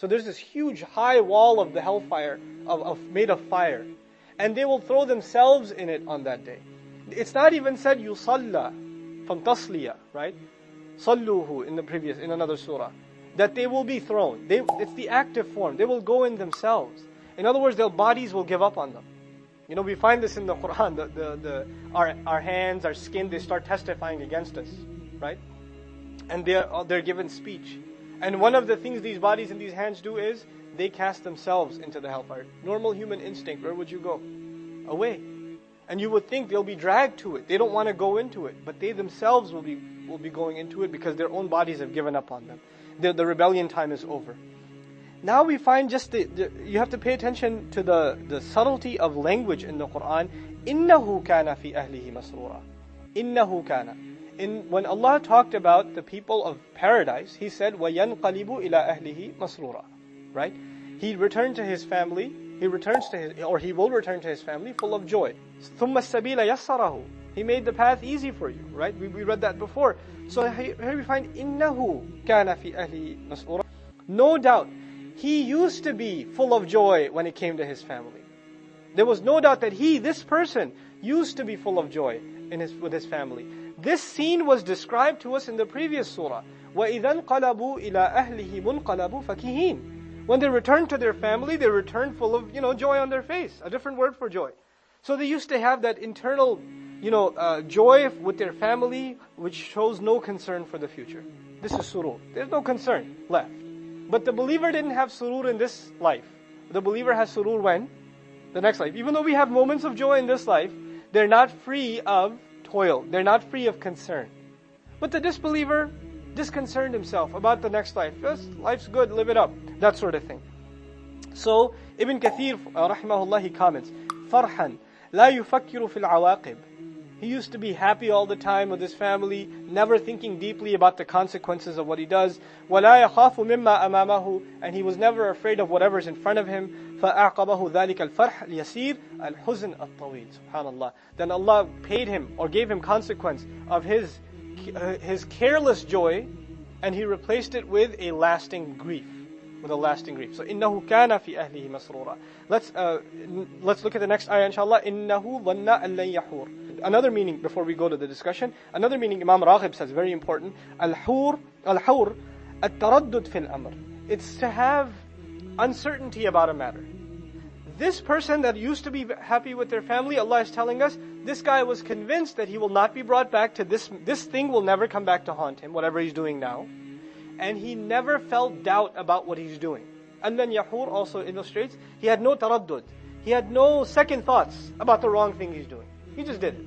So there's this huge high wall of the hellfire, made of fire. And they will throw themselves in it on that day. It's not even said yusalla from tasliya, right? Salluhu in another surah. That they will be thrown. It's the active form. They will go in themselves. In other words, their bodies will give up on them. You know, we find this in the Quran. Our hands, our skin, they start testifying against us, right? And they're given speech. And one of the things these bodies and these hands do is they cast themselves into the hellfire. Normal human instinct, where would you go? Away. And you would think they'll be dragged to it. They don't want to go into it, but they themselves will be going into it because their own bodies have given up on them. The rebellion time is over. Now we find you have to pay attention to the subtlety of language in the Quran. إِنَّهُ كَانَ فِي أَهْلِهِ مَسْرُورًا. إِنَّهُ كَانَ. When Allah talked about the people of paradise, He said, وَيَنْقَلِبُ إِلَىٰ أَهْلِهِ مَسْرُورًا. Right? He returned to his family, he will return to his family full of joy. ثُمَّ السَّبِيلَ يَسَّرَهُ. He made the path easy for you, right? We read that before. So here we find, إِنَّهُ كَانَ فِي أَهْلِهِ مَسْرُورًا. No doubt, he used to be full of joy when it came to his family. There was no doubt that this person, used to be full of joy with his family. This scene was described to us in the previous surah. وَإِذَا انْقَلَبُوا إِلَىٰ أَهْلِهِمُ انْقَلَبُوا فَكِهِينَ. When they returned to their family, they returned full of, joy on their face. A different word for joy. So they used to have that internal, joy with their family, which shows no concern for the future. This is surur. There's no concern left. But the believer didn't have surur in this life. The believer has surur when? The next life. Even though we have moments of joy in this life, they're not free of toil. They're not free of concern. But the disbeliever disconcerned himself about the next life. Just, life's good, live it up. That sort of thing. So, Ibn Kathir, rahimahullah, he comments, فَرْحًا لَا يُفَكِّرُ فِي الْعَوَاقِبِ. He used to be happy all the time with his family, never thinking deeply about the consequences of what he does. وَلَا يَخَافُ مِمَّا أَمَامَهُ. And he was never afraid of whatever's in front of him. فَأَعْقَبَهُ ذَلِكَ الْفَرْحِ الْيَسِيرِ الْحُزْنِ الطَّوِيلِ. SubhanAllah. Then Allah paid him or gave him consequence of his careless joy, and He replaced it with a lasting grief. So إِنَّهُ كَانَ فِي أَهْلِهِ مَسْرُورًا. Let's look at the next ayah, inshallah. إِنَّهُ ظَنَّ أَن لَن يَحُورَ. Another meaning, before we go to the discussion, another meaning Imam Raghib says, very important. Al-hur, التردد في الأمر. It's to have uncertainty about a matter. This person that used to be happy with their family, Allah is telling us, this guy was convinced that he will not be brought back to this thing will never come back to haunt him, whatever he's doing now. And he never felt doubt about what he's doing. And then Yahur also illustrates, he had no taraddud. He had no second thoughts about the wrong thing he's doing. He just did it.